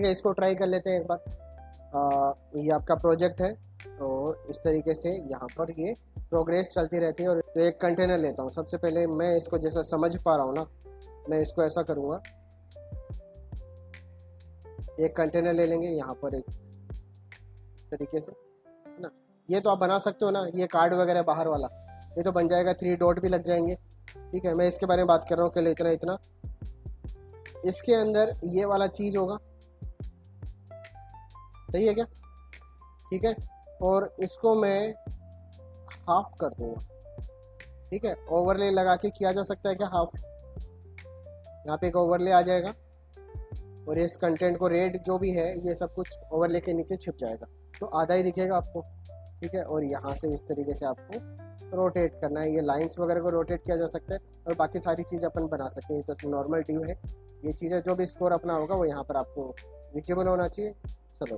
ठीक है, इसको ट्राई कर लेते हैं एक बार। ये आपका प्रोजेक्ट है और इस तरीके से यहाँ पर ये प्रोग्रेस चलती रहती है। और तो एक कंटेनर लेता हूँ, सबसे पहले मैं इसको जैसा समझ पा रहा हूँ ना, मैं इसको ऐसा करूँगा, एक कंटेनर ले लेंगे यहाँ पर एक तरीके से, है ना। ये तो आप बना सकते हो ना, ये कार्ड वगैरह बाहर वाला, ये तो बन जाएगा, 3 डॉट भी लग जाएंगे। ठीक है, मैं इसके बारे में बात कर रहा हूँ कि इतना इतना इसके अंदर ये वाला चीज़ होगा, सही है क्या? ठीक है, और इसको मैं हाफ कर दूंगा। ठीक है, ओवरले लगा के किया जा सकता है क्या हाफ, यहाँ पे एक ओवरले आ जाएगा और इस कंटेंट को रेड जो भी है ये सब कुछ ओवरले के नीचे छिप जाएगा, तो आधा ही दिखेगा आपको। ठीक है, और यहाँ से इस तरीके से आपको रोटेट करना है, ये लाइंस वगैरह को रोटेट किया जा सकता है और बाकी सारी चीज़ अपन बना सकते हैं। ये तो नॉर्मल डिव है, ये चीज़ें जो भी स्कोर अपना होगा वो यहाँ पर आपको विजिबल होना चाहिए। चलो,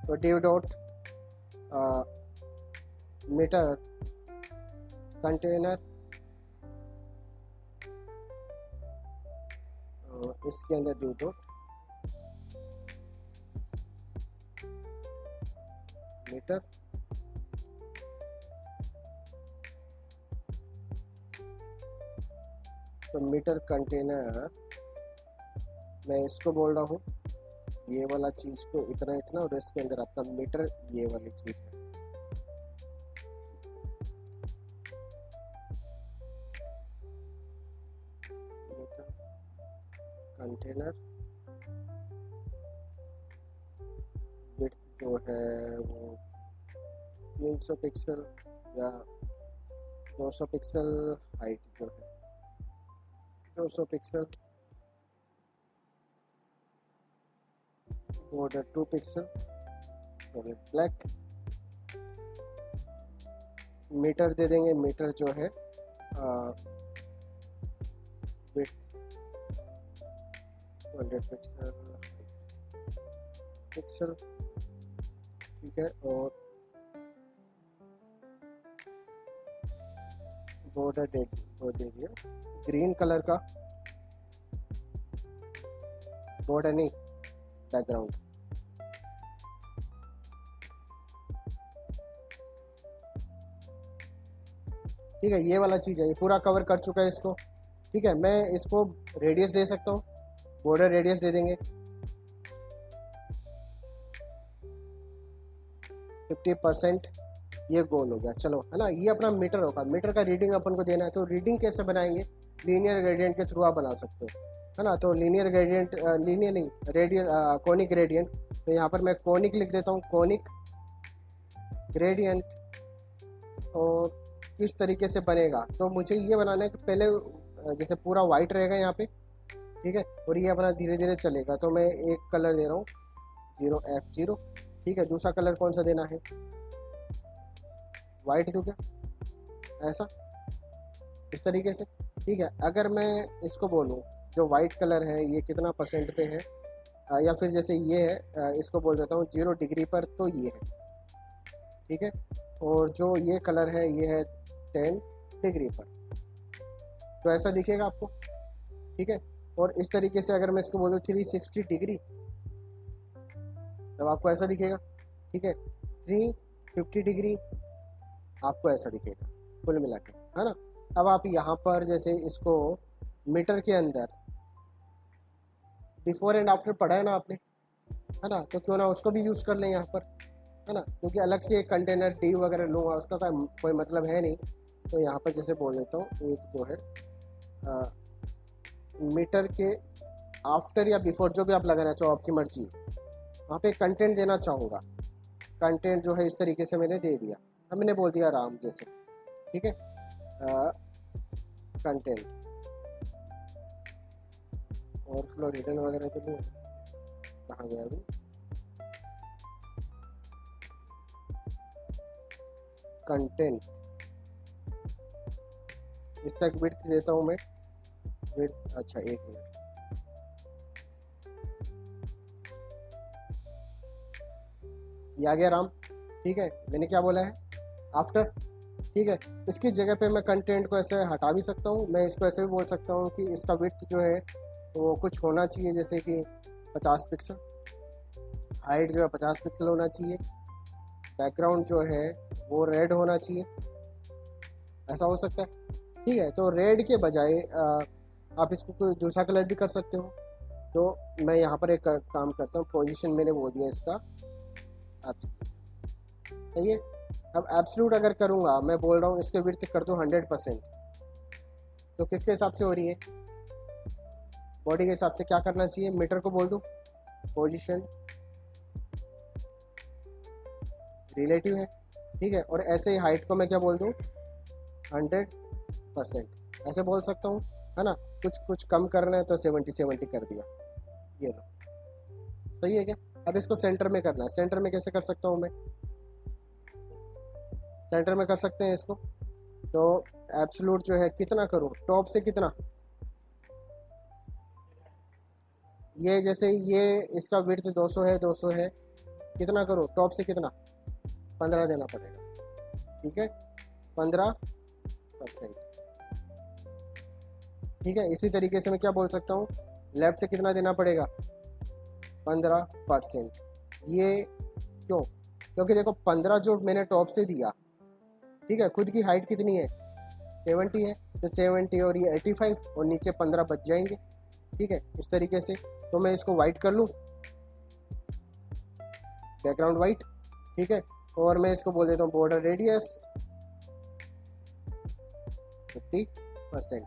तो डिव डॉट मीटर कंटेनर, इसके अंदर डिव डॉट मीटर तो मीटर कंटेनर, मैं इसको बोल रहा हूँ ये वाला चीज़ को इतना इतना, और इसके अंदर आपका मीटर ये वाली चीज़ है। मीटर कंटेनर विड्थ जो है वो 300 पिक्सल या 200 पिक्सल, हाइट जो है 200 pixel, border 2 pixel, black. Metre दे देंगे, मीटर जो है विड्थ 200 पिक्सल पिक्सल। ठीक है, और बॉर्डर डेट वो दे दिया, ग्रीन कलर का बॉर्डर, नहीं बैकग्राउंड। ठीक है, ये वाला चीज़ है, ये पूरा कवर कर चुका है इसको। ठीक है, मैं इसको रेडियस दे सकता हूँ, बॉर्डर रेडियस दे देंगे 50%, ये गोल हो गया। चलो, है ना, ये अपना मीटर होगा, मीटर का रीडिंग अपन को देना है। तो रीडिंग कैसे बनाएंगे, लीनियर ग्रेडियंट के थ्रू आप बना सकते हो, है ना। तो लीनियर ग्रेडियंट, लीनियर नहीं, रेडियल कॉनिक ग्रेडियंट। तो यहाँ पर मैं कॉनिक लिख देता हूँ, कॉनिक ग्रेडियंट। और किस तरीके से बनेगा, तो मुझे ये बनाना है कि पहले जैसे पूरा वाइट रहेगा यहाँ पे, ठीक है, और ये अपना धीरे धीरे चलेगा। तो मैं एक कलर दे रहा हूँ 0F0। ठीक है, दूसरा कलर कौन सा देना है, वाइट दूँ क्या, ऐसा, इस तरीके से। ठीक है, अगर मैं इसको बोलूँ जो वाइट कलर है ये कितना % पे है, या फिर जैसे ये है, इसको बोल देता हूँ 0 डिग्री पर, तो ये है। ठीक है, और जो ये कलर है ये है 10 डिग्री पर, तो ऐसा दिखेगा आपको। ठीक है, और इस तरीके से अगर मैं इसको बोलूँ 360 डिग्री, तब आपको ऐसा दिखेगा। ठीक है, 350 डिग्री आपको ऐसा दिखेगा कुल मिला के, है ना। अब आप यहाँ पर जैसे इसको मीटर के अंदर बिफोर एंड आफ्टर पढ़ा है ना आपने, है ना, तो क्यों ना उसको भी यूज़ कर लें यहाँ पर, है ना, क्योंकि अलग से एक कंटेनर डी वगैरह लूँगा उसका कोई मतलब है नहीं। तो यहाँ पर जैसे बोल देता हूँ, एक जो है मीटर के आफ्टर या बिफोर, जो भी आप लगाना चाहो आपकी मर्जी, वहाँ पे कंटेंट देना चाहूँगा। कंटेंट जो है इस तरीके से मैंने दे दिया, अब मैंने बोल दिया राम जैसे। ठीक है, कंटेंट और फ्लो हिडन वगैरह तो नहीं, कहाँ गया अभी, कंटेंट, इसका एक विड्थ देता हूँ मैं, विड्थ, अच्छा 1 मिनट, ये आ गया राम। ठीक है, मैंने क्या बोला है, आफ्टर। ठीक है, इसकी जगह पे मैं कंटेंट को ऐसे हटा भी सकता हूँ, मैं इसको ऐसे भी बोल सकता हूँ कि इसका विड्थ जो है तो वो कुछ होना चाहिए जैसे कि 50 पिक्सल, हाइट जो है 50 पिक्सल होना चाहिए, बैकग्राउंड जो है वो रेड होना चाहिए, ऐसा हो सकता है। ठीक है, तो रेड के बजाय आप इसको कोई दूसरा कलर भी कर सकते हो। तो मैं यहाँ पर एक काम करता हूँ, पोजीशन मैंने बोल दिया इसका एब्सोल्यूट, सही है। अब एब्सोल्यूट अगर करूँगा, मैं बोल रहा हूँ इसके विड्थ कर दूँ 100%, तो किसके हिसाब से हो रही है, बॉडी के हिसाब से। क्या करना चाहिए, मीटर को बोल दूँ पोजीशन रिलेटिव है, ठीक है। और ऐसे ही हाइट को मैं क्या बोल दूँ 100%, ऐसे बोल सकता हूँ, है ना। कुछ कुछ कम करना है तो 70 कर दिया, ये लो, सही है क्या। अब इसको सेंटर में करना है, सेंटर में कैसे कर सकता हूँ मैं, सेंटर में कर सकते हैं इसको। तो एब्सोल्यूट जो है कितना करूँ, टॉप से कितना, ये जैसे ये इसका विड्थ 200 है, 200 है, कितना करूँ टॉप से कितना, 15 देना पड़ेगा, ठीक है, 15%, ठीक है। इसी तरीके से मैं क्या बोल सकता हूँ, लेफ्ट से कितना देना पड़ेगा, 15%। ये क्यों, क्योंकि देखो 15 जो मैंने टॉप से दिया, ठीक है, खुद की हाइट कितनी है 70 है, तो 70 और ये 85 और नीचे 15 बच जाएंगे, ठीक है। इस तरीके से तो मैं इसको वाइट कर लूँ, बैकग्राउंड वाइट, ठीक है। और मैं इसको बोल देता हूँ बॉर्डर रेडियस 50%,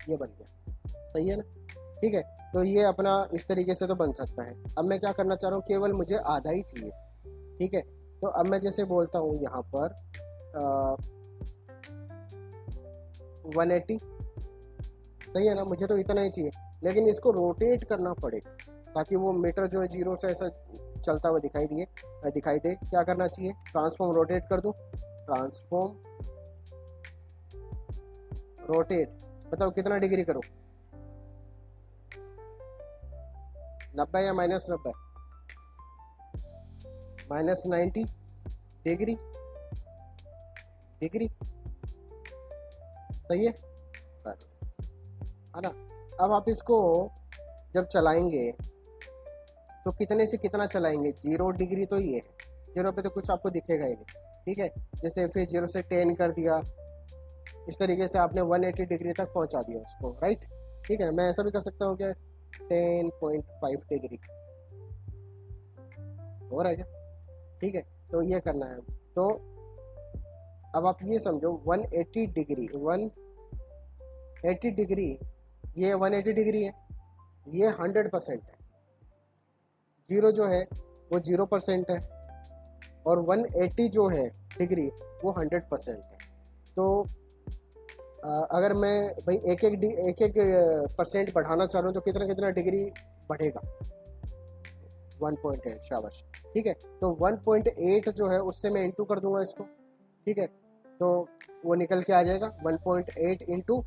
ये बन गया, सही है ना, ठीक है। तो ये अपना इस तरीके से तो बन सकता है। अब मैं क्या करना चाह रहा हूँ, केवल मुझे आधा ही चाहिए, ठीक है। तो अब मैं जैसे बोलता हूँ यहाँ पर 180, सही है ना, मुझे तो इतना ही चाहिए, लेकिन इसको रोटेट करना पड़ेगा ताकि वो मीटर जो है जीरो से ऐसा चलता हुआ दिखाई दे। क्या करना चाहिए, ट्रांसफॉर्म रोटेट कर दूँ, ट्रांसफॉर्म रोटेट, बताओ कितना डिग्री करो, 90 या -90, -90 डिग्री, डिग्री, सही है, बस, है ना। अब आप इसको जब चलाएंगे तो कितने से कितना चलाएंगे, 0 डिग्री तो ये है, 0 पे तो कुछ आपको दिखेगा ही नहीं, ठीक है। जैसे फिर 0 से 10 कर दिया, इस तरीके से आपने 180 डिग्री तक पहुंचा दिया उसको, राइट, ठीक है। मैं ऐसा भी कर सकता हूँ कि 10.5 डिग्री हो रहा है क्या, ठीक है। तो ये करना है। तो अब आप ये समझो 180 डिग्री, 180 डिग्री, ये 180 डिग्री है, ये 100% है, 0 जो है वो 0% है, और 180 जो है डिग्री वो 100% है। तो अगर मैं भाई एक एक परसेंट बढ़ाना चाह रहा हूँ तो कितना कितना डिग्री बढ़ेगा, 1.8, शाबाश, ठीक है। तो 1.8 जो है उससे मैं इंटू कर दूंगा इसको, ठीक है। तो वो निकल के आ जाएगा 1.8 इंटू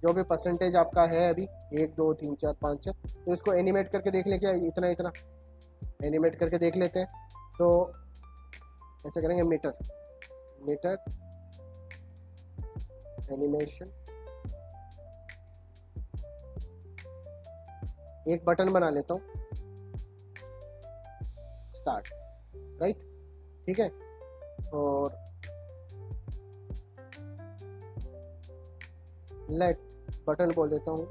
जो भी परसेंटेज आपका है अभी, 1 2 3 4 5 6, तो इसको एनिमेट करके देख लें, क्या इतना इतना एनिमेट करके देख लेते हैं। तो ऐसे करेंगे, मीटर मीटर एनिमेशन, एक बटन बना लेता हूँ, स्टार्ट, राइट, ठीक है। और लेट बटन बोल देता हूँ,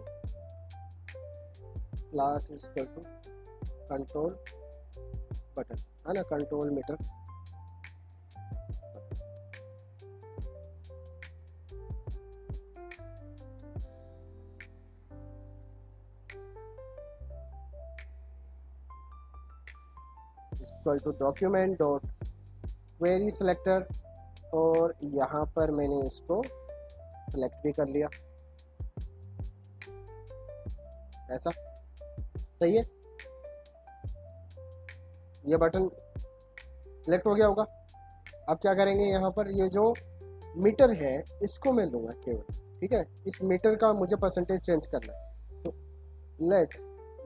class equal to control button, है ना, control meter, equal to document dot query selector, और यहाँ पर मैंने इसको सिलेक्ट भी कर लिया, ऐसा, सही है। ये बटन सिलेक्ट हो गया होगा। अब क्या करेंगे, यहाँ पर ये जो मीटर है इसको मैं लूँगा केवल, ठीक है। इस मीटर का मुझे परसेंटेज चेंज करना है, तो let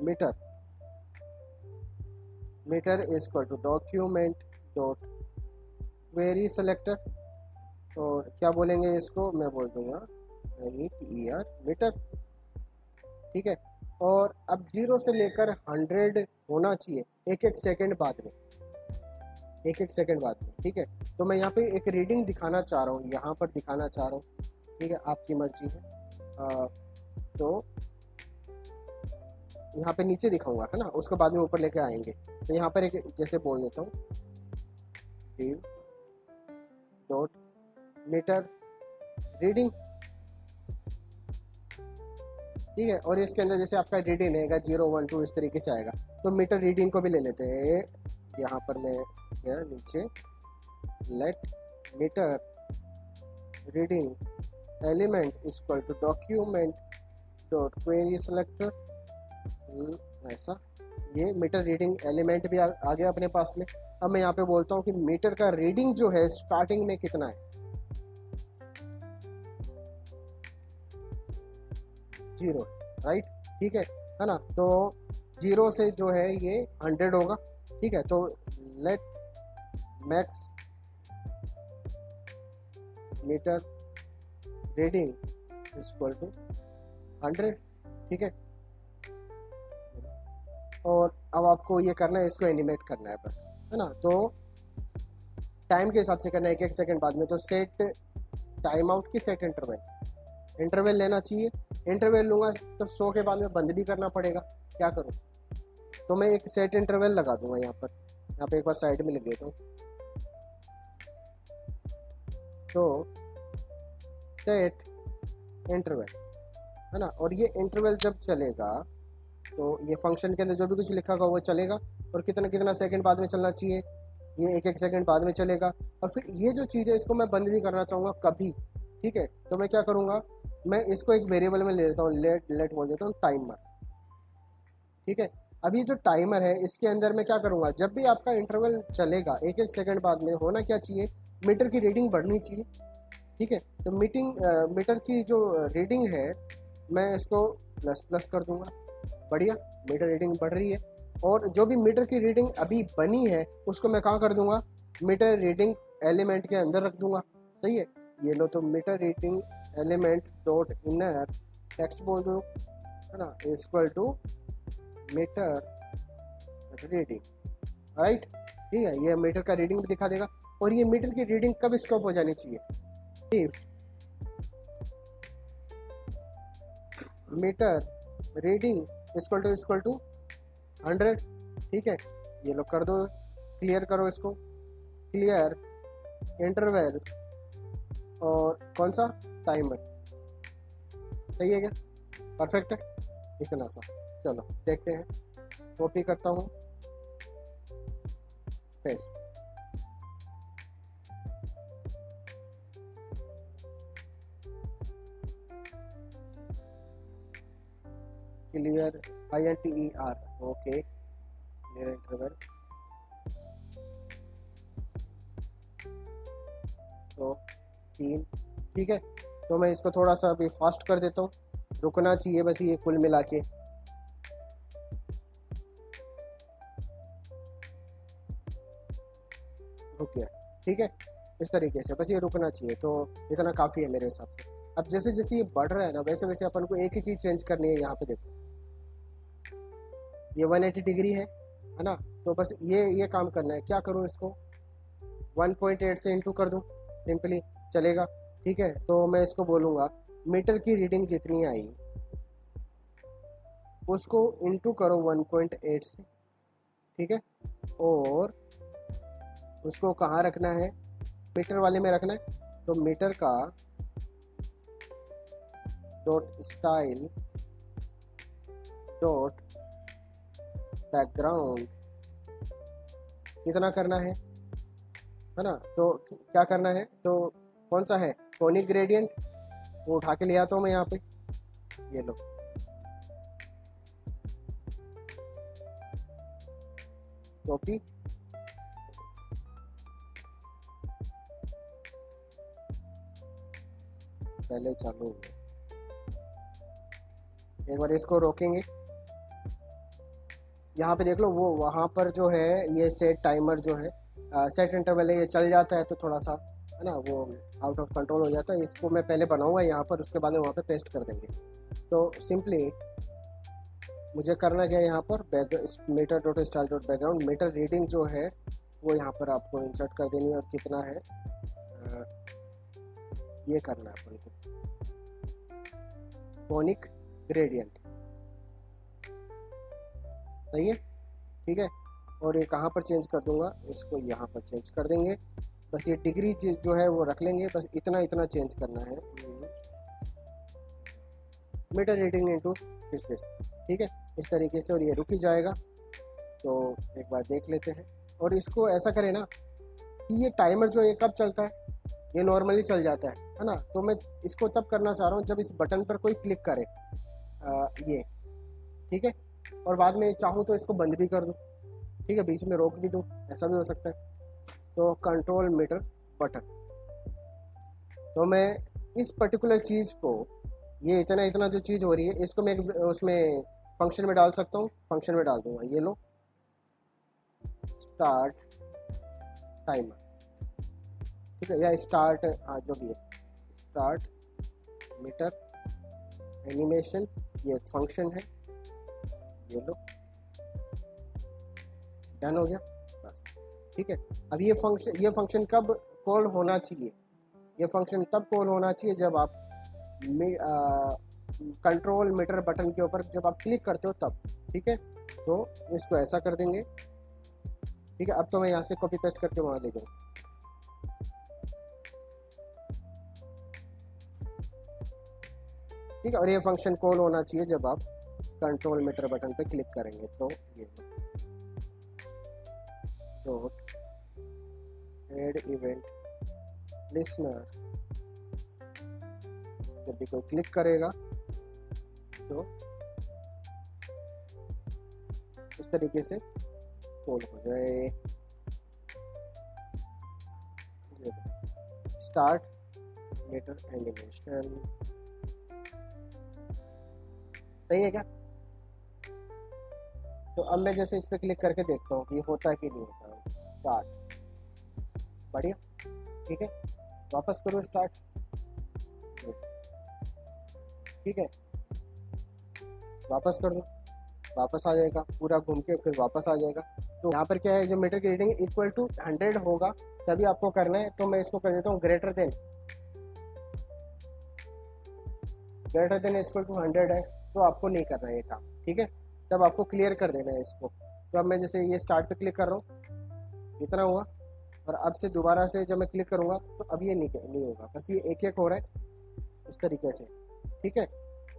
meter, meter is equal to document dot query selector, और क्या बोलेंगे इसको, मैं बोल दूंगा मीटर, ठीक है। और अब 0 से लेकर 100 होना चाहिए एक एक सेकंड बाद में, एक एक सेकंड बाद में, ठीक है। तो मैं यहाँ पे एक रीडिंग दिखाना चाह रहा हूँ, यहाँ पर दिखाना चाह रहा हूँ, ठीक है, आपकी मर्जी है। तो यहाँ पे नीचे दिखाऊंगा, है ना, उसके बाद में ऊपर लेके आएंगे। तो यहाँ पर एक जैसे बोल देता हूँ div डॉट मीटर रीडिंग, ठीक है। और इसके अंदर जैसे आपका रीडिंग रहेगा 0 1 2 इस तरीके से आएगा। तो मीटर रीडिंग को भी ले लेते हैं, यहाँ पर मैं गया नीचे, let meter reading element equal to document dot query selector, ऐसा। ये मीटर रीडिंग एलिमेंट भी आ गया अपने पास में। अब मैं यहाँ पे बोलता हूँ कि मीटर का रीडिंग जो है स्टार्टिंग में कितना है, 0, राइट, ठीक है ना। तो 0 से जो है ये 100 होगा, ठीक है। तो let max meter reading equal to 100, ठीक है। और अब आपको ये करना है, इसको एनिमेट करना है बस, है ना। तो टाइम के हिसाब से करना है, एक एक सेकंड बाद में। तो सेट टाइम आउट की सेट इंटरवल लेना चाहिए। इंटरवल लूँगा तो 100 के बाद में बंद भी करना पड़ेगा, क्या करूँ। तो मैं एक सेट इंटरवल लगा दूंगा यहाँ पे एक बार साइड में लिख देता हूँ। तो सेट इंटरवल, है ना। और ये इंटरवल जब चलेगा तो ये फंक्शन के अंदर जो भी कुछ लिखा होगा वो चलेगा, और कितना कितना सेकंड बाद में चलना चाहिए, ये एक एक सेकंड बाद में चलेगा। और फिर ये जो चीज़ है इसको मैं बंद भी करना चाहूँगा कभी, ठीक है। तो मैं क्या करूँगा, मैं इसको एक वेरिएबल में ले लेता हूँ, लेट बोल देता हूँ टाइमर, ठीक है। अब ये जो टाइमर है इसके अंदर मैं क्या करूँगा, जब भी आपका इंटरवल चलेगा एक एक सेकंड बाद में होना क्या चाहिए, मीटर की रीडिंग बढ़नी चाहिए, ठीक है। तो मीटर की जो रीडिंग है मैं इसको प्लस प्लस कर दूंगा, बढ़िया, मीटर रीडिंग बढ़ रही है। और जो भी मीटर की रीडिंग अभी बनी है उसको मैं कहाँ कर दूंगा, मीटर रीडिंग एलिमेंट के अंदर रख दूंगा, सही है। ये लो, तो meter reading element dot inner text बोल दो, है ना, equal to meter reading, right, ठीक है। ये मीटर का रीडिंग भी दिखा देगा। और ये मीटर की रीडिंग कब स्टॉप हो जानी चाहिए, if meter reading equal to 100, ठीक है। ये लोग कर दो, क्लियर करो इसको, क्लियर इंटरवल और कौन सा टाइमर, सही है क्या, परफेक्ट है, इतना सा। चलो देखते हैं, कॉपी करता हूँ, paste, clear INTER, okay, clear interval. तो 3, ठीक है। तो मैं इसको थोड़ा सा अभी फास्ट कर देता हूँ, रुकना चाहिए बस ये कुल मिला के। रुक गया, ठीक है, इस तरीके से बस ये रुकना चाहिए। तो इतना काफ़ी है मेरे हिसाब से। अब जैसे जैसे ये बढ़ रहा है ना, वैसे वैसे अपन को एक ही चीज़ चेंज करनी है। यहाँ पे देखो ये 180 डिग्री है ना। तो बस ये काम करना है। क्या करूँ, इसको 1.8 से इंटू कर दूँ, सिंपली चलेगा, ठीक है। तो मैं इसको बोलूँगा मीटर की रीडिंग जितनी आई उसको इंटू करो 1.8 से, ठीक है। और उसको कहाँ रखना है, मीटर वाले में रखना है। तो मीटर का डॉट स्टाइल डॉट बैकग्राउंड कितना करना है ना। तो क्या करना है, तो कौन सा है, कोनिक ग्रेडियंट, वो उठा के ले आता हूँ मैं यहाँ पे, ये लो, कॉपी, पहले चालू हो गया। एक बार इसको रोकेंगे, यहाँ पे देख लो, वो वहाँ पर जो है ये सेट टाइमर जो है सेट इंटरवल है, ये चल जाता है तो थोड़ा सा, है ना, वो आउट ऑफ कंट्रोल हो जाता है। इसको मैं पहले बनाऊंगा यहाँ पर, उसके बाद में वहाँ पे पेस्ट कर देंगे। तो सिंपली मुझे करना क्या है यहाँ पर back meter dot style dot background meter reading जो है वो यहाँ पर आपको इंसर्ट कर देनी है और कितना है ये करना है अपन को कोनिक ग्रेडियंट, सही है, ठीक है। और ये कहाँ पर चेंज कर दूंगा, इसको यहाँ पर चेंज कर देंगे, बस ये डिग्री जो है वो रख लेंगे, बस इतना इतना चेंज करना है, मीटर रीडिंग इनटू दिस, ठीक है, इस तरीके से, और ये रुक ही जाएगा। तो एक बार देख लेते हैं, और इसको ऐसा करें ना कि ये टाइमर जो ये कब चलता है, ये नॉर्मली चल जाता है ना, तो मैं इसको तब करना चाह रहा हूँ जब इस बटन पर कोई क्लिक करे, ये, ठीक है, और बाद में चाहूँ तो इसको बंद भी कर दूँ, ठीक है, बीच में रोक भी दूँ, ऐसा भी हो सकता है। तो कंट्रोल मीटर बटन, तो मैं इस पर्टिकुलर चीज़ को, ये इतना इतना जो चीज़ हो रही है इसको मैं उसमें फंक्शन में डाल सकता हूँ, फंक्शन में डाल दूंगा, ये लो स्टार्ट टाइमर, ठीक है, या स्टार्ट, हाँ जो भी है, स्टार्ट मीटर एनिमेशन, ये एक फंक्शन है, ये लो डन हो गया बस, ठीक है। अब ये फंक्शन कब कॉल होना चाहिए, ये फंक्शन तब कॉल होना चाहिए जब आप कंट्रोल मीटर बटन के ऊपर जब आप क्लिक करते हो तब, ठीक है। तो इसको ऐसा कर देंगे, ठीक है। अब तो मैं यहाँ से कॉपी पेस्ट करके वहाँ ले जाऊँ, ठीक है, और ये फंक्शन कॉल होना चाहिए जब आप कंट्रोल मीटर बटन पे क्लिक करेंगे। तो ये डॉट एड इवेंट लिसनर, जब भी कोई क्लिक करेगा तो इस तरीके से कॉल हो जाए, स्टार्ट मीटर एनिमेशन, सही है क्या। तो अब मैं जैसे इस पे क्लिक करके देखता हूँ कि होता है कि नहीं होता, स्टार्ट, बढ़िया, ठीक है, वापस करो स्टार्ट, ठीक है, वापस कर दो, वापस आ जाएगा, पूरा घूम के फिर वापस आ जाएगा। तो यहाँ पर क्या है, जो मीटर की रीडिंग इक्वल टू 100 होगा तभी आपको करना है। तो मैं इसको कर देता हूँ ग्रेटर देन इक्वल टू 100 है, तो आपको नहीं करना है ये काम, ठीक है, तब आपको क्लियर कर देना है इसको। तो अब मैं जैसे ये स्टार्ट पे क्लिक कर रहा हूँ, इतना हुआ, और अब से दोबारा से जब मैं क्लिक करूँगा तो अब ये नहीं होगा, बस ये एक एक हो रहा है इस तरीके से, ठीक है।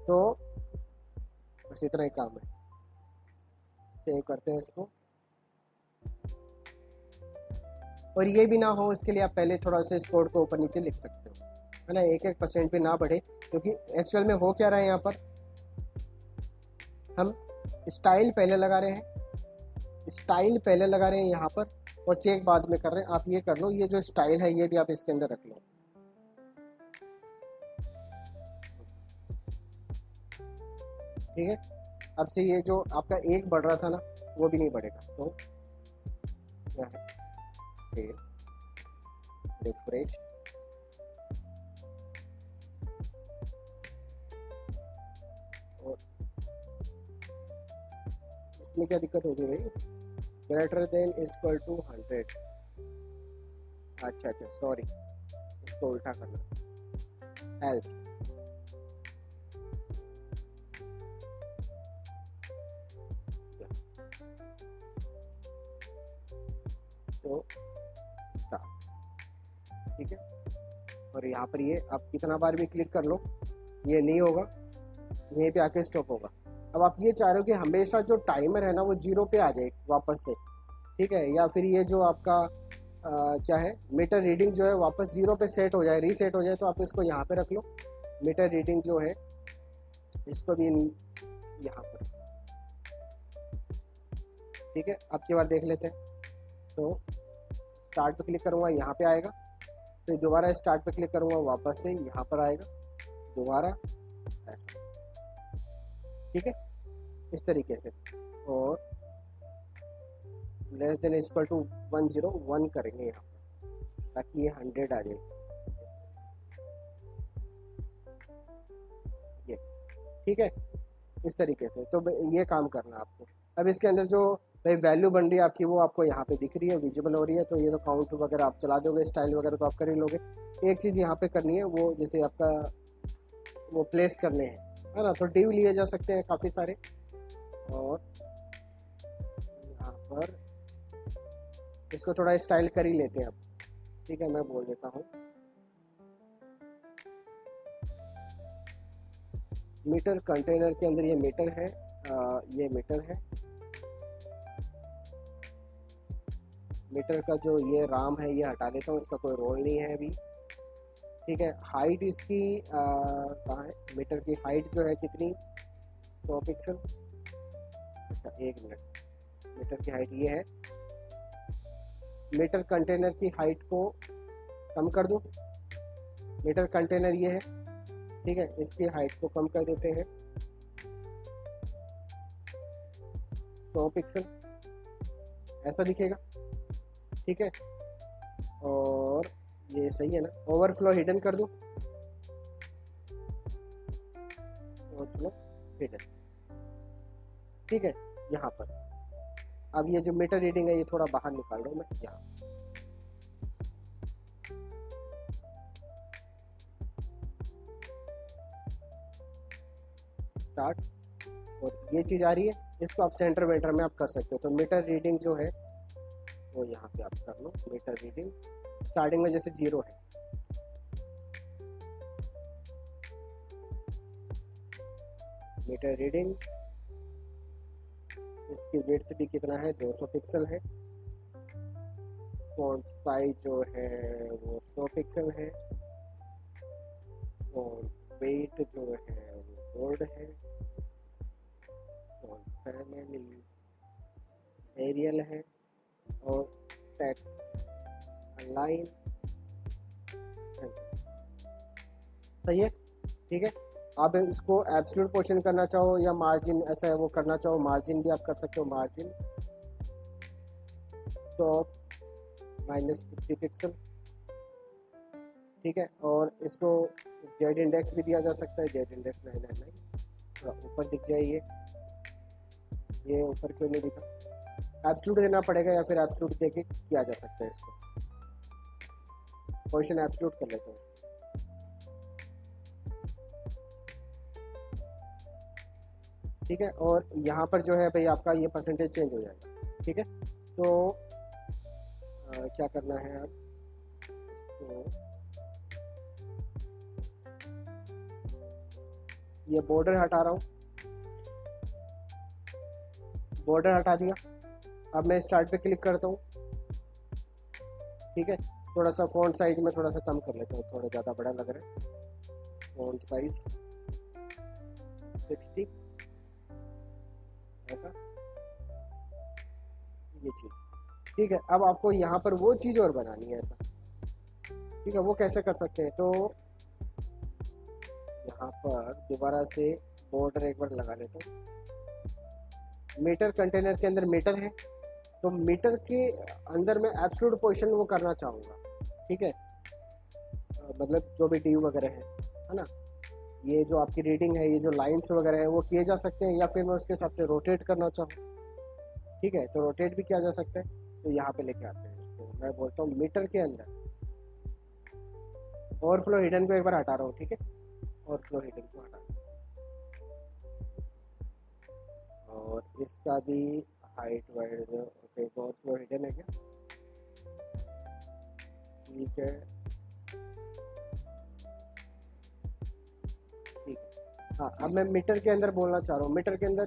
तो बस इतना ही काम है, सेव करते हैं इसको। और ये भी ना हो इसके लिए आप पहले थोड़ा सा इस कोड को ऊपर नीचे लिख सकते हो, है ना, 1% भी ना बढ़े, क्योंकि एक्चुअल में हो क्या रहा है, यहाँ पर हम स्टाइल पहले लगा रहे हैं यहाँ पर, और चेक बाद में कर रहे हैं। आप ये कर लो, ये जो स्टाइल है ये भी आप इसके अंदर रख लो, ठीक है। अब से ये जो आपका एक बढ़ रहा था ना वो भी नहीं बढ़ेगा, तो क्या है, सेव, रिफ्रेश, और इसमें क्या दिक्कत होगी भाई, ग्रेटर देन इक्वल टू 100, अच्छा सॉरी, इसको उल्टा करना, एल्स, तो स्टार्ट, ठीक है। और यहाँ पर ये आप कितना बार भी क्लिक कर लो ये नहीं होगा, यहीं पे आके स्टॉप होगा। अब आप ये चाह रहे हो कि हमेशा जो टाइमर है ना वो 0 पे आ जाए वापस से, ठीक है, या फिर ये जो आपका क्या है मीटर रीडिंग जो है वापस 0 पे सेट हो जाए, रीसेट हो जाए, तो आप इसको यहाँ पे रख लो, मीटर रीडिंग जो है इसको भी यहाँ पर, ठीक है। अब की बार देख लेते हैं, तो स्टार्ट पे क्लिक करूँगा यहाँ पे आएगा, फिर दोबारा स्टार्ट पे क्लिक करूँगा वापस से यहाँ पर आएगा, दोबारा ऐसा, ठीक है, इस तरीके से। और लेस देन इक्वल टू 101 करेंगे यहाँ पर, ताकि ये 100 आ जाए, ये ठीक है। इस तरीके से। तो ये काम करना है आपको। अब इसके अंदर जो भाई वैल्यू बन रही है आपकी, वो आपको यहाँ पे दिख रही है, विजिबल हो रही है। तो ये तो काउंट वगैरह आप चला दोगे, स्टाइल वगैरह तो आप कर ही लोगे। एक चीज़ यहाँ पे करनी है, वो जैसे आपका वो प्लेस करने हैं, है ना। तो डिव लिए जा सकते हैं काफ़ी सारे, और यहाँ पर इसको थोड़ा स्टाइल कर ही लेते हैं अब। ठीक है, मैं बोल देता हूँ मीटर कंटेनर के अंदर, ये मीटर है, ये मीटर है। मीटर का जो ये राम है ये हटा देता हूँ, इसका कोई रोल नहीं है अभी। ठीक है, हाइट इसकी कहाँ है, मीटर की हाइट जो है कितनी, 100 पिक्सल। अच्छा 1 मिनट, मीटर की हाइट ये है। मीटर कंटेनर की हाइट को कम कर दूँ, मीटर कंटेनर ये है, ठीक है, इसकी हाइट को कम कर देते हैं 100 पिक्सल, ऐसा दिखेगा। ठीक है, और ये सही है ना। ओवरफ्लो हिडन कर दूं, ओवरफ्लो हिडन। ठीक है, यहाँ पर अब ये जो मीटर रीडिंग है ये थोड़ा बाहर निकाल रहा हूँ मैं यहाँ। स्टार्ट, और ये चीज़ आ रही है, इसको आप सेंटर वेंटर में आप कर सकते हो। तो मीटर रीडिंग जो है वो यहाँ पे आप कर लो। मीटर रीडिंग स्टार्टिंग में जैसे 0 है, मीटर रीडिंग, इसकी विड्थ भी कितना है, 200 पिक्सल है। फॉन्ट साइज जो है वो 100 पिक्सल है। फॉन्ट वेट जो है वो बोल्ड है। फॉन्ट फैमिली एरियल है, और टेक्स्ट अलाइन सही है। ठीक है, आप इसको एब्सोल्यूट पोर्शन करना चाहो या मार्जिन ऐसा वो करना चाहो, मार्जिन भी आप कर सकते हो। Margin top -50 pixel. ठीक है, और इसको जेड इंडेक्स भी दिया जा सकता है, जेड इंडेक्स 999, थोड़ा ऊपर दिख जाए। ये ऊपर क्यों नहीं दिखा, एब्सोल्यूट देना पड़ेगा, या फिर एब्सोल्यूट देके किया जा सकता है इसको। पोजीशन एब्सोल्यूट कर लेते हैं इसको। ठीक है, और यहाँ पर जो है भाई आपका ये परसेंटेज चेंज हो जाएगा। ठीक है, तो क्या करना है अब इसको, ये बॉर्डर हटा रहा हूँ, बॉर्डर हटा दिया। अब मैं स्टार्ट पे क्लिक करता हूँ। ठीक है, थोड़ा सा फॉन्ट साइज में थोड़ा सा कम कर लेता हूँ, थोड़ा ज़्यादा बड़ा लग रहा है। फॉन्ट साइज 60, ऐसा, ये चीज़। ठीक है, अब आपको यहाँ पर वो चीज़ और बनानी है ऐसा। ठीक है, वो कैसे कर सकते हैं, तो यहाँ पर दोबारा से बॉर्डर एक बार लगा लेता हूँ। मीटर कंटेनर के अंदर मीटर है, तो मीटर के अंदर मैं एब्सोल्यूट पोजीशन वो करना चाहूँगा। ठीक है, मतलब जो भी डी वगैरह है ना, ये जो आपकी रीडिंग है, ये जो लाइंस वगैरह है वो किए जा सकते हैं, या फिर मैं उसके हिसाब से रोटेट करना चाहूँ। ठीक है, तो रोटेट भी किया जा सकता है। तो यहाँ पे लेके आते हैं इसको, मैं बोलता हूँ मीटर के अंदर ओवरफ्लो हिडन को एक बार हटा रहा हूँ। ठीक है, ओवरफ्लो हिडन को हटा, और इसका भी हाइट वाइड जो ओवरफ्लो हिडन है क्या, ठीक है। ठीक है, हाँ, अब मैं मीटर के अंदर बोलना चाह रहा हूँ। मीटर के अंदर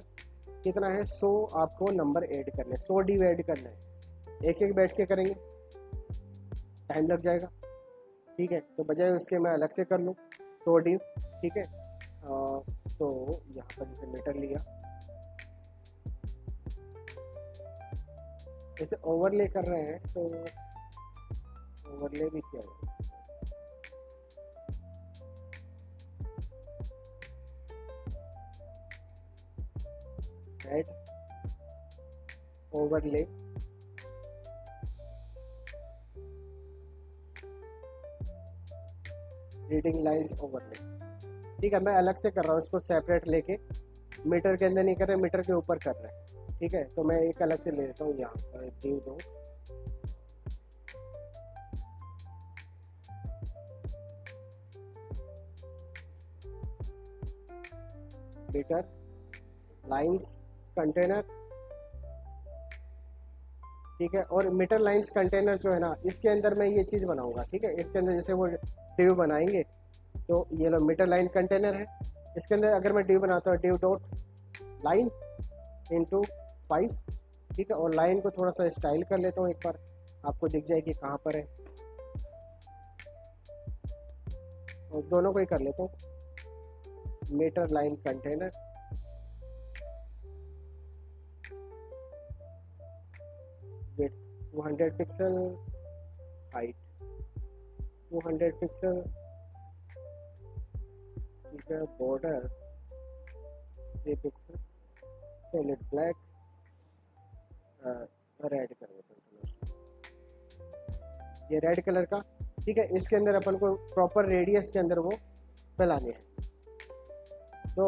कितना है, 100 आपको नंबर ऐड करने, 100 डिव ऐड करना है। एक एक बैठ के करेंगे, टाइम लग जाएगा। ठीक है, तो बजाय उसके मैं अलग से कर लूँ 100 डिव। ठीक है, तो यहाँ पर जैसे मीटर लिया, जैसे ओवरले कर रहे हैं तो ओवरले भी किया जा सकता है। Add overlay, reading lines overlay. ठीक है, मैं अलग से कर रहा हूँ इसको सेपरेट लेके। मीटर के अंदर नहीं कर रहे, मीटर के ऊपर कर रहे हैं। ठीक है, तो मैं एक अलग से ले लेता हूँ यहाँ पर div dot meter lines container. ठीक है, और मीटर लाइंस कंटेनर जो है ना, इसके अंदर मैं ये चीज़ बनाऊंगा। ठीक है, इसके अंदर जैसे वो div बनाएंगे, तो ये लो मीटर लाइन कंटेनर है, इसके अंदर अगर मैं div बनाता हूँ div डॉट लाइन इंटू 5। ठीक है, और लाइन को थोड़ा सा स्टाइल कर लेता हूँ, एक बार आपको दिख जाएगी कहाँ पर है, और दोनों को ही कर लेता हूँ। Meter line container, width 200 pixel, height 200 pixel. ठीक है, border 3 pixel, solid black, red कर देता हूँ। चलो इसको, ये रेड कलर का। ठीक है, इसके अंदर अपन को प्रॉपर रेडियस के अंदर वो फैलाने हैं। तो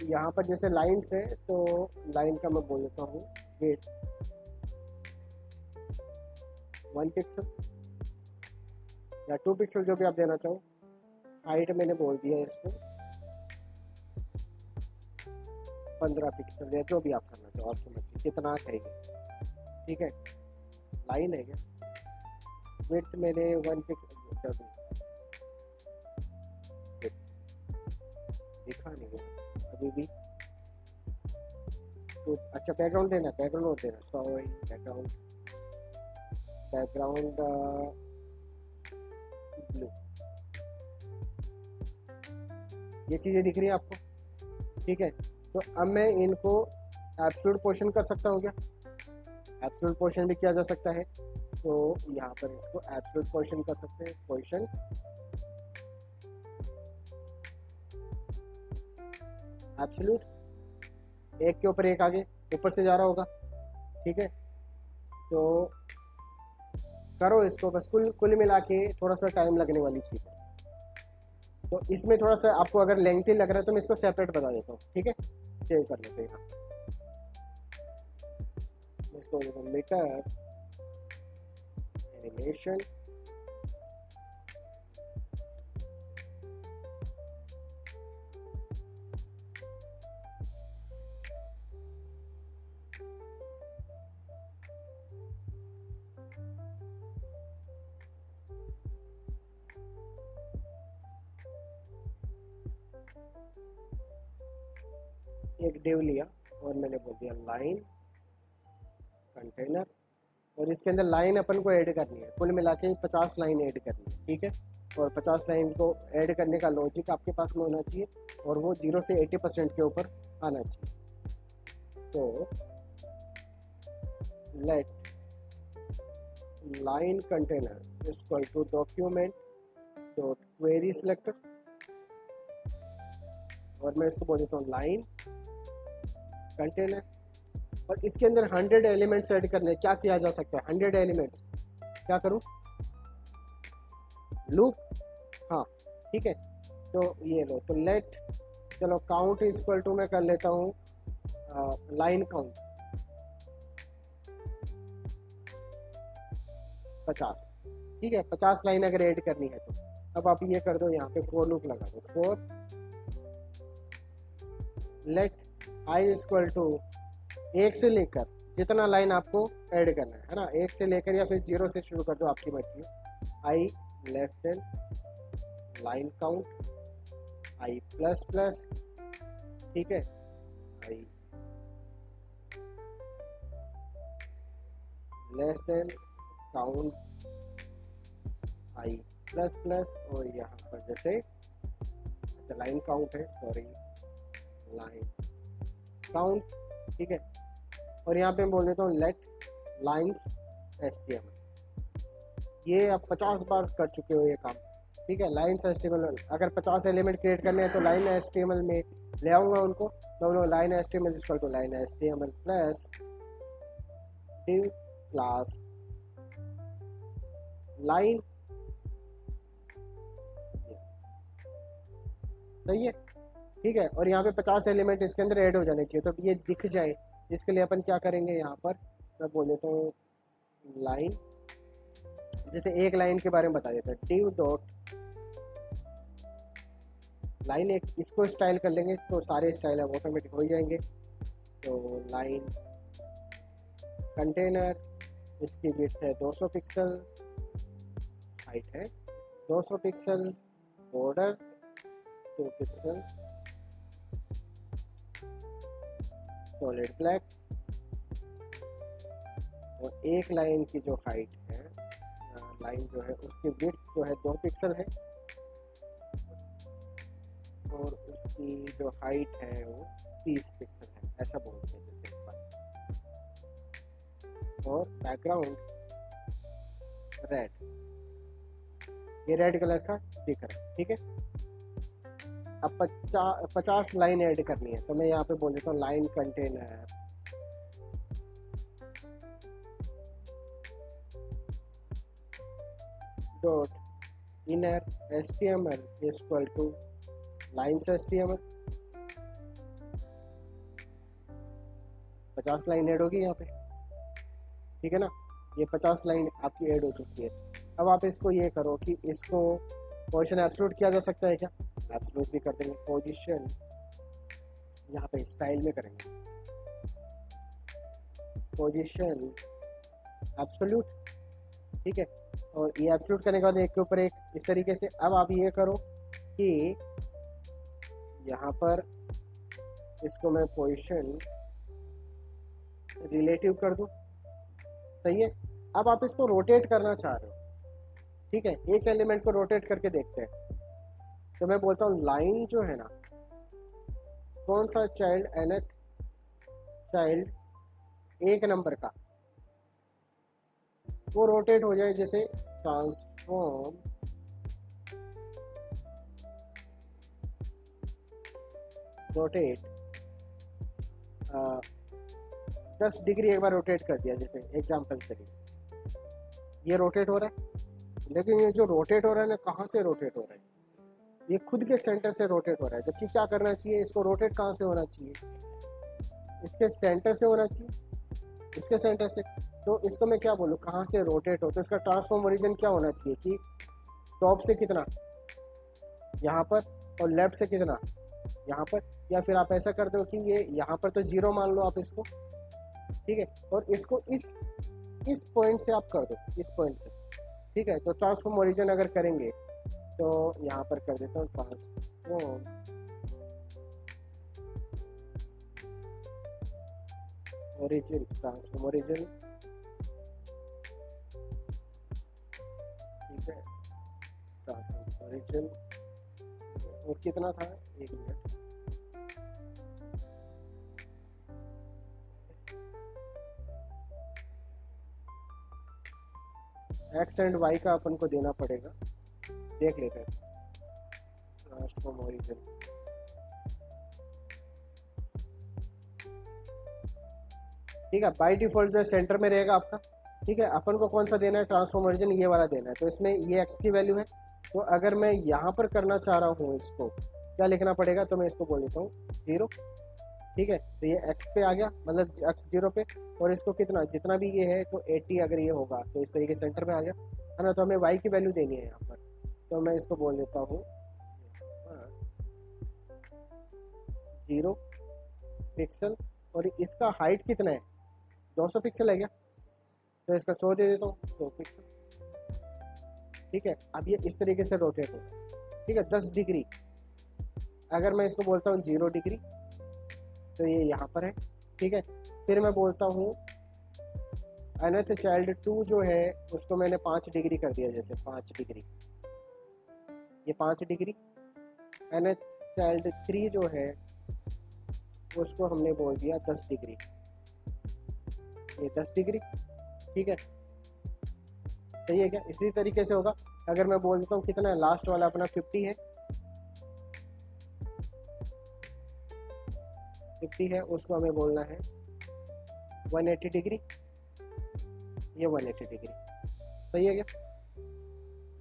यहाँ पर जैसे लाइन्स है, तो लाइन का मैं बोल देता हूँ वेट 1 पिक्सल या 2 पिक्सल, जो भी आप देना चाहो। हाइट मैंने बोल दिया इसको 15 पिक्सल, या जो भी आप करना चाहो, आपकी मर्जी कितना आप कहेंगे। ठीक है, लाइन है क्या, विड्थ मैंने 1 पिक्सल दिखा नहीं है अभी भी। तो अच्छा, बैकग्राउंड देना, बैकग्राउंड और देना, सॉरी, बैकग्राउंड ब्लू। ये चीज़ें दिख रही है आपको। ठीक है, तो अब मैं इनको एब्सोल्यूट पोर्शन कर सकता हूँ क्या, एब्सोल्यूट पोर्शन भी किया जा सकता है। तो यहाँ पर इसको एब्सोल्यूट पोर्शन कर सकते हैं, पोर्शन एब्सोल्यूट, एक के ऊपर एक आगे ऊपर से जा रहा होगा। ठीक है, तो करो इसको, बस कुल मिला के थोड़ा सा टाइम लगने वाली चीज़ है। तो इसमें थोड़ा सा आपको अगर लेंथी लग रहा है तो मैं इसको सेपरेट बता देता हूँ। ठीक है, सेव कर लेते हैं, मैं इसको देता हूँ मीटर एनिमेशन, एक div लिया और मैंने बोल दिया लाइन कंटेनर, और इसके अंदर लाइन अपन को ऐड करनी है, कुल मिला के 50 लाइन ऐड करनी है। ठीक है, और 50 लाइन को ऐड करने का लॉजिक आपके पास में होना चाहिए, और वो 0 से 80% के ऊपर आना चाहिए। तो let line container equal to document dot query selector, और मैं इसको बोल देता हूँ लाइन कंटेनर, और इसके अंदर 100 एलिमेंट्स ऐड करने। क्या किया जा सकता है, 100 एलिमेंट्स क्या करूं, लूप, हाँ ठीक है। तो ये लो, तो लेट, चलो काउंट इज इक्वल टू मैं कर लेता हूँ लाइन काउंट 50। ठीक है, 50 लाइन अगर ऐड करनी है तो अब आप ये कर दो, यहाँ पे फॉर लूप लगा दो, for let i equal to, एक से लेकर जितना लाइन आपको ऐड करना है ना, एक से लेकर या फिर 0 से शुरू कर दो, आपकी मर्जी। आई लेस देन लाइन काउंट, आई प्लस प्लस, ठीक है, आई लेस देन काउंट, आई प्लस प्लस, और यहाँ पर जैसे लाइन काउंट है, सॉरी लाइन काउंट, ठीक है। और यहाँ पे मैं बोल देता हूँ लेट लाइन्स HTML। ये आप 50 बार कर चुके हो ये काम, ठीक है। लाइन्स HTML, अगर 50 एलिमेंट क्रिएट करने हैं तो लाइन HTML में ले आऊँगा उनको, तो line HTML equal to line HTML plus div class line, सही है। ठीक है। और यहाँ पे 50 एलिमेंट इसके अंदर ऐड हो जाने चाहिए, तो ये दिख जाए इसके लिए अपन क्या करेंगे, यहाँ पर मैं बोल देता हूँ लाइन, जैसे एक लाइन के बारे में बता देता है, div डॉट लाइन, एक इसको स्टाइल कर लेंगे तो सारे स्टाइल अब ऑटोमेटिक हो जाएंगे। तो लाइन कंटेनर, इसकी विड्थ है 200 पिक्सल, हाइट है 200 pixel, border 2 pixel, solid black, और एक लाइन की जो हाइट है, लाइन जो है उसकी विड्थ जो है 2 पिक्सल है, और उसकी जो हाइट है वो 30 पिक्सल है, ऐसा बोलते हैं जैसे ऊपर। और बैकग्राउंड रेड, ये रेड कलर का दिख रहा है, ठीक है। अब 50 लाइन ऐड करनी है, तो मैं यहाँ पे बोल देता हूँ line container dot inner HTML equal two lines HTML। 50 line add होगी यहाँ पे, ठीक है ना। ये 50 लाइन आपकी ऐड हो चुकी है। अब आप इसको ये करो कि इसको पोजीशन एब्सोल्यूट किया जा सकता है क्या, एब्सोल्यूट भी कर देंगे। पोजीशन यहाँ पे स्टाइल में करेंगे, पोजीशन एब्सोल्यूट, ठीक है। और ये एब्सोल्यूट करने के बाद एक के ऊपर एक इस तरीके से। अब आप ये करो कि यहाँ पर इसको मैं पोजीशन रिलेटिव कर दूं, सही है। अब आप इसको रोटेट करना चाह रहे हो, ठीक है, एक एलिमेंट को रोटेट करके देखते हैं। तो मैं बोलता हूँ लाइन जो है ना, कौन सा चाइल्ड, nth चाइल्ड 1 नंबर का, वो रोटेट हो जाए, जैसे ट्रांसफॉर्म रोटेट 10 डिग्री एक बार रोटेट कर दिया, जैसे एग्जाम्पल के लिए ये रोटेट हो रहा है। लेकिन ये जो रोटेट हो रहा है ना, कहाँ से रोटेट हो रहा है, ये खुद के सेंटर से रोटेट हो रहा है। जबकि क्या करना चाहिए, इसको रोटेट कहाँ से होना चाहिए, इसके सेंटर से होना चाहिए, इसके सेंटर से। तो इसको मैं क्या बोलूँ, कहाँ से रोटेट हो, तो इसका ट्रांसफॉर्म ओरिजिन क्या होना चाहिए कि टॉप से कितना यहाँ पर, और लेफ्ट से कितना यहाँ पर। या फिर आप ऐसा कर दो कि ये यहाँ पर तो 0 मान लो आप इसको, ठीक है, और इसको इस पॉइंट से आप कर दो, इस पॉइंट से, ठीक है। तो ट्रांसफॉर्म ओरिजिन अगर करेंगे तो यहाँ पर कर देता हूँ ट्रांसफॉर्म ओरिजिन, ट्रांसफॉर्म ओरिजिन, ठीक है, ट्रांसफॉर्म ओरिजिन। और कितना था, 1 मिनट, एक्स एंड वाई का अपन को देना पड़ेगा, देख लेते हैं। ट्रांसफॉर्म ओरिजिन, ठीक है, बाय डिफॉल्ट जो है सेंटर में रहेगा आपका, ठीक है। अपन को कौन सा देना है, ट्रांसफॉर्म ओरिजिन ये वाला देना है। तो इसमें ये एक्स की वैल्यू है, तो अगर मैं यहाँ पर करना चाह रहा हूँ, इसको क्या लिखना पड़ेगा, तो मैं इसको बोल देता हूँ 0, ठीक है। तो ये x पे आ गया, मतलब x 0 पे, और इसको कितना, जितना भी ये है, तो 80 अगर ये होगा तो इस तरीके सेंटर में आ गया, है ना। तो हमें y की वैल्यू देनी है यहाँ पर, तो मैं इसको बोल देता हूँ 0 पिक्सल, और इसका हाइट कितना है, 200 पिक्सल है क्या, तो इसका 100 दे देता हूँ, 100 पिक्सल, ठीक है। अब ये इस तरीके से रोटेट होगा, ठीक है, 10 डिग्री। अगर मैं इसको बोलता हूँ 0 डिग्री, तो ये यहाँ पर है, ठीक है। फिर मैं बोलता हूँ nth चाइल्ड 2 जो है उसको मैंने 5 डिग्री कर दिया, जैसे 5 डिग्री, ये 5 डिग्री। nth चाइल्ड 3 जो है उसको हमने बोल दिया 10 डिग्री, ये 10 डिग्री, ठीक है, सही है क्या। इसी तरीके से होगा। अगर मैं बोल देता हूँ कितना है, लास्ट वाला अपना 50 है, 50 है, उसको हमें बोलना है 180 डिग्री, ये 180 डिग्री, सही है क्या।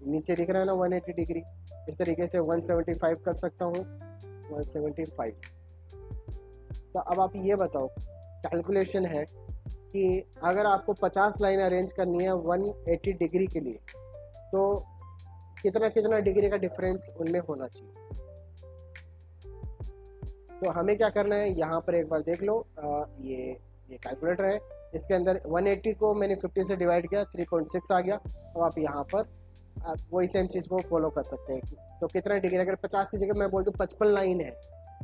नीचे दिख रहा है ना 180 डिग्री। इस तरीके से 175 कर सकता हूँ, 175। तो अब आप ये बताओ, कैलकुलेशन है कि अगर आपको 50 लाइन अरेंज करनी है 180 डिग्री के लिए, तो कितना कितना डिग्री का डिफरेंस उनमें होना चाहिए। तो हमें क्या करना है, यहाँ पर एक बार देख लो, ये कैलकुलेटर है, इसके अंदर 180 को मैंने 50 से डिवाइड किया, 3.6 आ गया। तो आप यहाँ पर आप वही सेम चीज़ को फॉलो कर सकते हैं। तो कितना डिग्री, अगर 50 की जगह मैं बोल दूँ 55 लाइन है,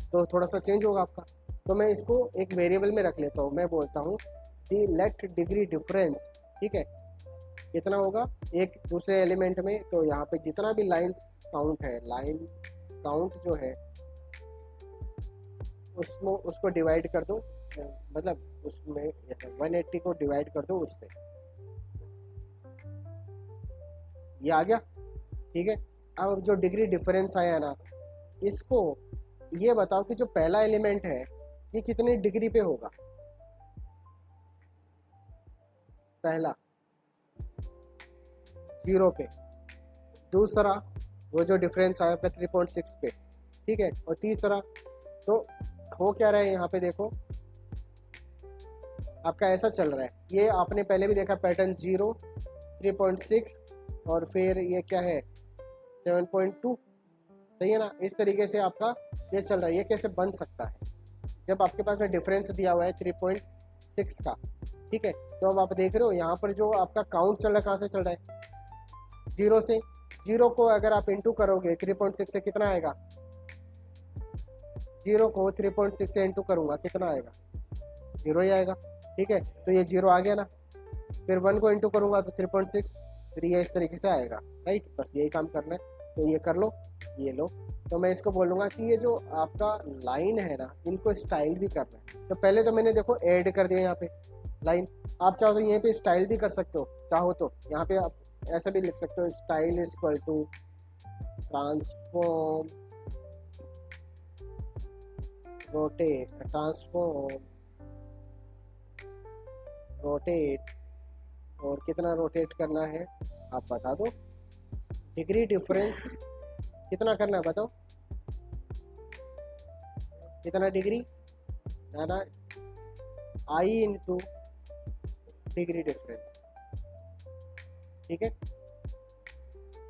तो थोड़ा सा चेंज होगा आपका। तो मैं इसको एक वेरिएबल में रख लेता हूँ, मैं बोलता हूँ कि लेट डिग्री डिफरेंस, ठीक है, कितना होगा एक दूसरे एलिमेंट में। तो यहाँ पे जितना भी लाइन काउंट है, लाइन काउंट जो है उसमें उसको डिवाइड कर दो, मतलब उसमें 180 को डिवाइड कर दो उससे, ये आ गया, ठीक है। अब जो डिग्री डिफरेंस आया ना, इसको ये बताओ कि जो पहला एलिमेंट है ये कितनी डिग्री पे होगा। पहला 0 पे, दूसरा वो जो डिफरेंस आया आपका 3.6 पे, ठीक है, और तीसरा। तो हो क्या रहा है यहाँ पे देखो, आपका ऐसा चल रहा है, ये आपने पहले भी देखा पैटर्न 0, 3.6 और फिर ये क्या है 7.2, सही है ना। इस तरीके से आपका ये चल रहा है। ये कैसे बन सकता है, जब आपके पास में डिफरेंस दिया हुआ है 3.6 का, ठीक है। तो अब आप देख रहे हो यहाँ पर जो आपका काउंट चल रहा है, कहाँ से चल रहा है, 0 से। 0 को अगर आप इंटू करोगे 3.6 से, कितना आएगा, 0 को 3.6 से इंटू करूँगा, कितना आएगा, 0 ही आएगा, ठीक है। तो ये 0 आ गया ना, फिर 1 को इंटू करूँगा तो 3.6, फिर ये इस तरीके से आएगा, राइट। बस यही काम करना है। तो ये कर लो, ये लो। तो मैं इसको बोलूँगा कि ये जो आपका लाइन है ना, इनको स्टाइल भी करना है। तो पहले तो मैंने देखो ऐड कर दिया यहाँ पे लाइन, आप चाहो तो यहीं पे स्टाइल भी कर सकते हो, चाहो तो यहाँ पे आप ऐसा भी लिख सकते हो, style is equal to transform rotate, transform rotate, और कितना रोटेट करना है आप बता दो। डिग्री डिफरेंस कितना करना है बताओ, कितना डिग्री, ना आई इंटू डिग्री डिफरेंस, ठीक है।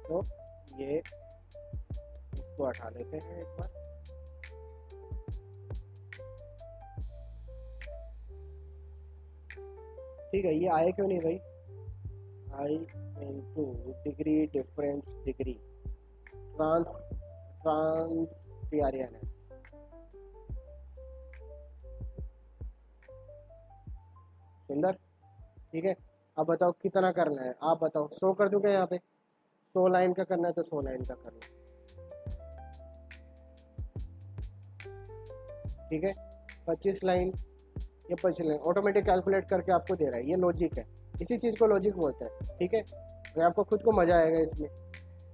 तो ये इसको हटा लेते हैं एक बार, ठीक है। ये आए क्यों नहीं भाई, आई into degree difference, degree trans TRANS, सुंदर, ठीक है। अब बताओ कितना करना है, आप बताओ। 100 कर दूं क्या यहाँ पे, 100 लाइन का करना है तो 100 लाइन का कर लो, ठीक है। 25 लाइन, ये 25 लाइन ऑटोमेटिक कैलकुलेट करके आपको दे रहा है, ये लॉजिक है, इसी चीज़ को लॉजिक बोलते हैं, ठीक है। और आपको खुद को मज़ा आएगा इसमें,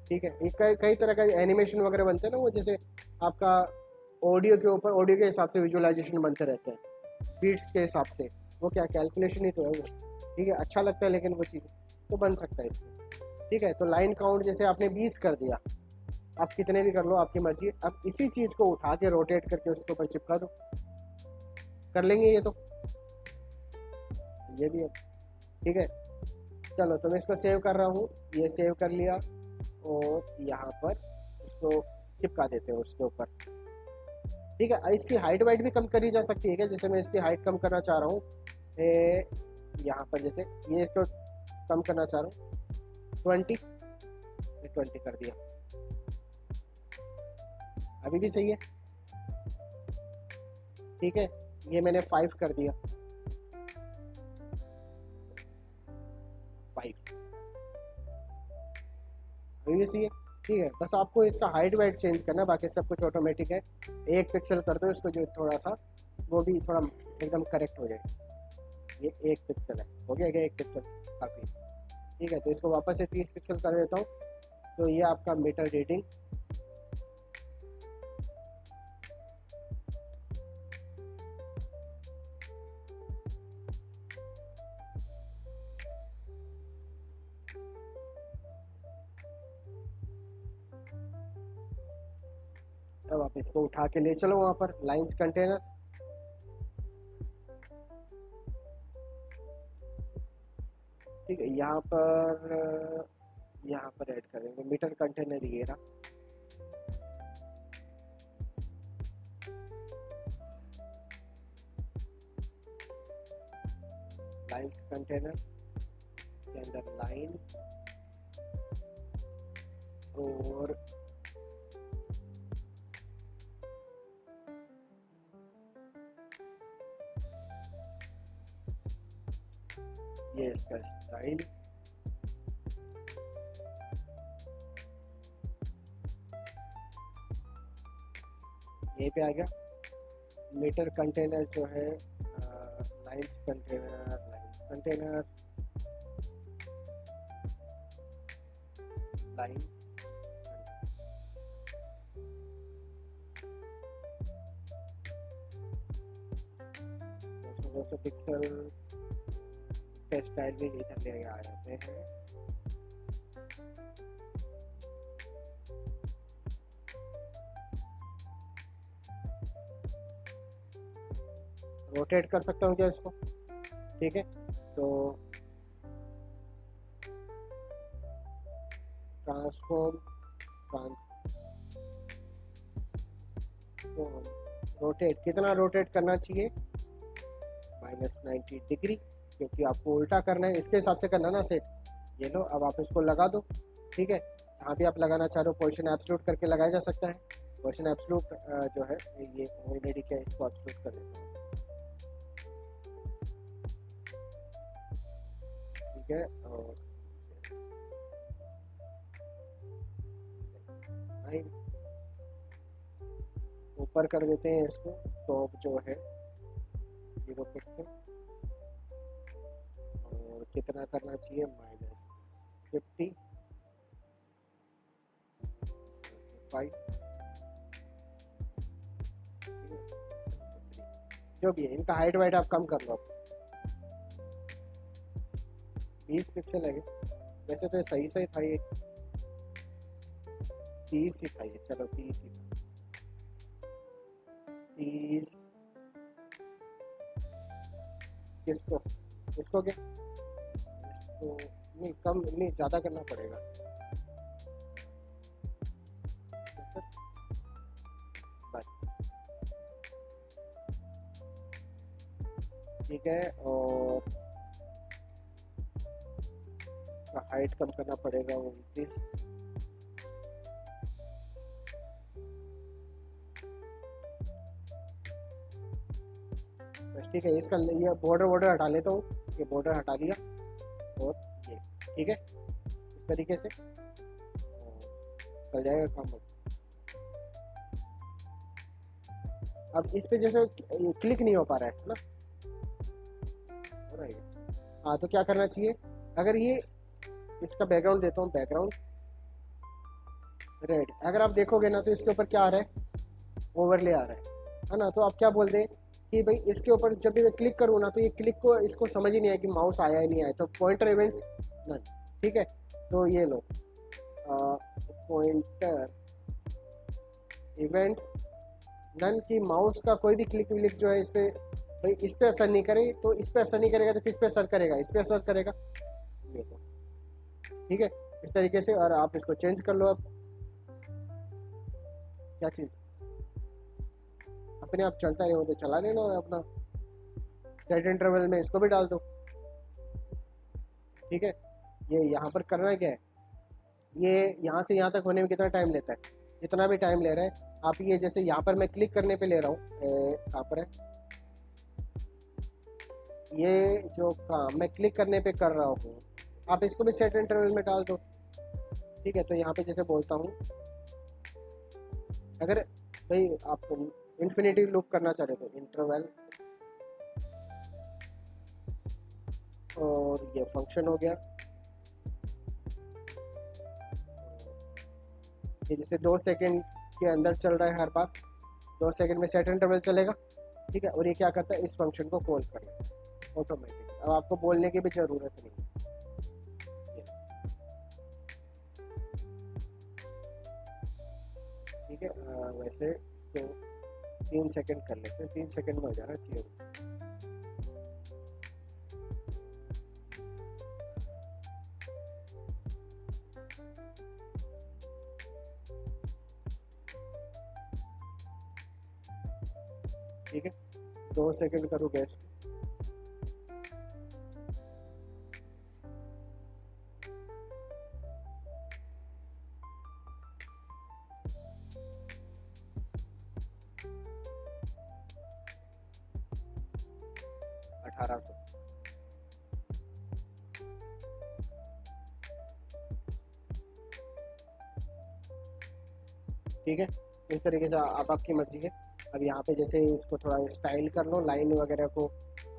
ठीक है। एक कई तरह का एनिमेशन वगैरह बनते हैं ना, वो जैसे आपका ऑडियो के ऊपर, ऑडियो के हिसाब से विजुअलाइजेशन बनते रहते हैं, बीट्स के हिसाब से, वो क्या कैलकुलेशन ही तो है वो, ठीक है। अच्छा लगता है लेकिन वो चीज़ तो बन सकता है इसमें, ठीक है। तो लाइन काउंट जैसे आपने 20 कर दिया, आप कितने भी कर लो, आपकी मर्जी। अब इसी चीज़ को उठा के रोटेट करके उसके ऊपर चिपका दो, कर लेंगे ये तो, ये भी है, ठीक है। चलो तो मैं इसको सेव कर रहा हूँ, ये सेव कर लिया, और यहाँ पर उसको चिपका देते हैं उसके ऊपर, ठीक है। इसकी हाइट वाइट भी कम करी जा सकती है क्या, जैसे मैं इसकी हाइट कम करना चाह रहा हूँ, यहाँ पर जैसे ये इसको कम करना चाह रहा हूँ 20 कर दिया, अभी भी सही है, ठीक है। ये मैंने 5 कर दिया, 5 अभी भी सही है, ठीक है। बस आपको इसका हाइट वाइट चेंज करना है, बाकी सब कुछ ऑटोमेटिक है। 1 पिक्सल कर दो इसको, जो थोड़ा सा वो भी थोड़ा एकदम करेक्ट हो जाए। ये 1 पिक्सल है, हो गया क्या 1 पिक्सल, काफ़ी, ठीक है। तो इसको वापस से 30 पिक्सल कर देता हूँ। तो ये आपका मीटर रीडिंग, अब आप इसको उठा के ले चलो वहाँ पर लाइंस कंटेनर। ठीक है, यहाँ पर ऐड कर देंगे मीटर कंटेनर, ये रहा। लाइंस कंटेनर के अंदर लाइन और ये इसका स्टाइल। ये पे आ गया मीटर कंटेनर जो है, लाइंस कंटेनर लाइन। 200 पिक्सल इसका स्टाइल भी इधर ले आ जाते हैं। रोटेट कर सकता हूँ क्या इसको? ठीक है, तो ट्रांसफॉर्म रोटेट, कितना रोटेट करना चाहिए? -90 डिग्री, क्योंकि आपको उल्टा करना है, इसके हिसाब से करना ना सेट। ये लो, अब आप इसको लगा दो। ठीक है, जहाँ भी आप लगाना चाह रहे हो पोजीशन एब्सोल्यूट करके लगाया जा सकता है। पोजीशन एब्सोल्यूट जो है ये ऑलरेडी क्या, इसको एब्सोल्यूट कर देते हैं। ठीक है, और ऊपर कर देते हैं इसको, टॉप जो है 0 पिक्सल, और कितना करना चाहिए? -50 5 जो भी है। इनका हाइट वाइट आप कम कर लो, 20 पिक्सल है। वैसे तो सही सही था ये, 30 ही था ये। चलो 30 ही था, 30। किसको? इसको क्या? इसको नहीं, कम नहीं, ज़्यादा करना पड़ेगा। बस ठीक है, और इसका हाइट कम करना पड़ेगा 29। बस ठीक है, इसका ये बॉर्डर हटा लेता हूँ। ये बॉर्डर हटा लिया, और ये ठीक है, इस तरीके से चल जाएगा काम। अब इस पे जैसे क्लिक नहीं हो पा रहा है ना, हो रहा है। हाँ, तो क्या करना चाहिए? अगर ये इसका बैकग्राउंड देता हूँ, बैकग्राउंड रेड, अगर आप देखोगे ना तो इसके ऊपर क्या आ रहा है? ओवरले आ रहा है ना। तो आप क्या बोलते हैं कि भाई इसके ऊपर जब भी मैं क्लिक करूँ ना, तो ये क्लिक को इसको समझ ही नहीं आया कि माउस आया ही नहीं आया, तो पॉइंटर इवेंट्स नन। ठीक है, तो ये लो पॉइंटर इवेंट्स नन की माउस का कोई भी क्लिक विलिक जो है इस पे, भाई इस पे असर नहीं करे, तो इस पे असर नहीं करेगा तो किस पे असर करेगा? इस पे असर करेगा, ये तो ठीक है, इस तरीके से। और आप इसको चेंज कर लो। अब क्या चीज़ अपने आप चलता रहे, वो तो चला लेना अपना। सेट इंटरवल में इसको भी डाल दो। ठीक है, ये यहाँ पर करना है क्या है? ये यहाँ से यहाँ तक होने में कितना टाइम लेता है? जितना भी टाइम ले रहा है आप, ये जैसे यहाँ पर मैं क्लिक करने पे ले रहा हूँ, कहाँ पर है ये जो काम मैं क्लिक करने पे कर रहा हूँ, आप इसको भी सेट इंटरवल में डाल दो। ठीक है, तो यहाँ पे जैसे बोलता हूँ, अगर भाई आप इन्फिनिटी लूप करना चाह रहे तो इंटरवल, और ये फंक्शन हो गया। ये जैसे 2 सेकंड के अंदर चल रहा है हर बार, 2 सेकंड में सेट इंटरवल चलेगा। ठीक है, और ये क्या करता है? इस फंक्शन को कॉल कर लेता है ऑटोमेटिक। अब आपको बोलने की भी ज़रूरत नहीं। ठीक है। वैसे इसको 3 सेकंड कर लेते हैं, 3 सेकंड में हो जाना चाहिए। ठीक है, 2 सेकंड करो गैस को। अठारह सौ। ठीक है, इस तरीके से आप आपकी मर्जी है। अब यहाँ पे जैसे इसको थोड़ा स्टाइल कर लो, लाइन वगैरह को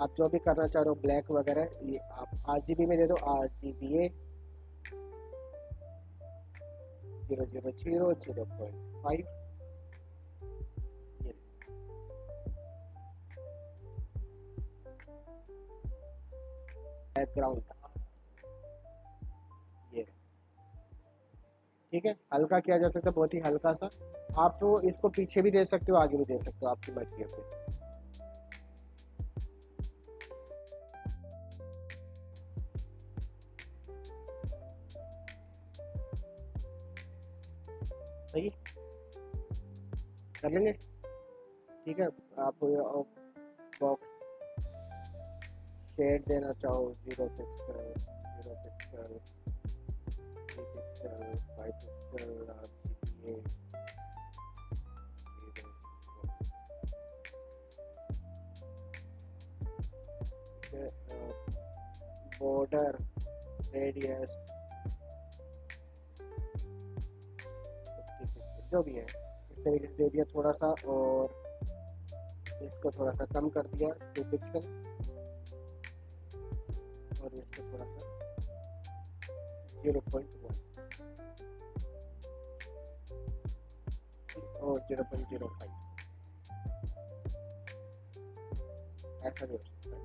आप जो भी करना चाह रहे हो, ब्लैक वगैरह, ये आप RGB में दे दो, RGBA 000 0.5। ये बैकग्राउंड, ये ठीक है। हल्का किया जा सकता है, बहुत ही हल्का सा। आप तो इसको पीछे भी दे सकते हो, आगे भी दे सकते हो, आपकी मर्जी है फिर। सही कर लेंगे। ठीक है, आप बॉक्स शेड देना चाहो, 0 pixel, 0 pixel, 3 pixel, 5 pixel, RGBA 0। Border radius 50 pixel, जो भी है इस तरीके से दे दिया थोड़ा सा, और इसको थोड़ा सा कम कर दिया 2 पिक्सल, और इसको थोड़ा सा 0.1 और 0.05, ऐसा भी हो सकता है।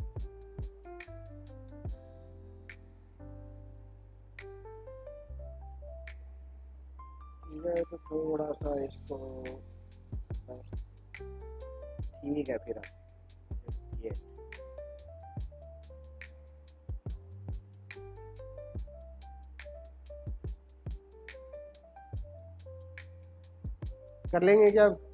ठीक है, तो थोड़ा सा इसको बस, ठीक है फिर आप ये कर लेंगे जब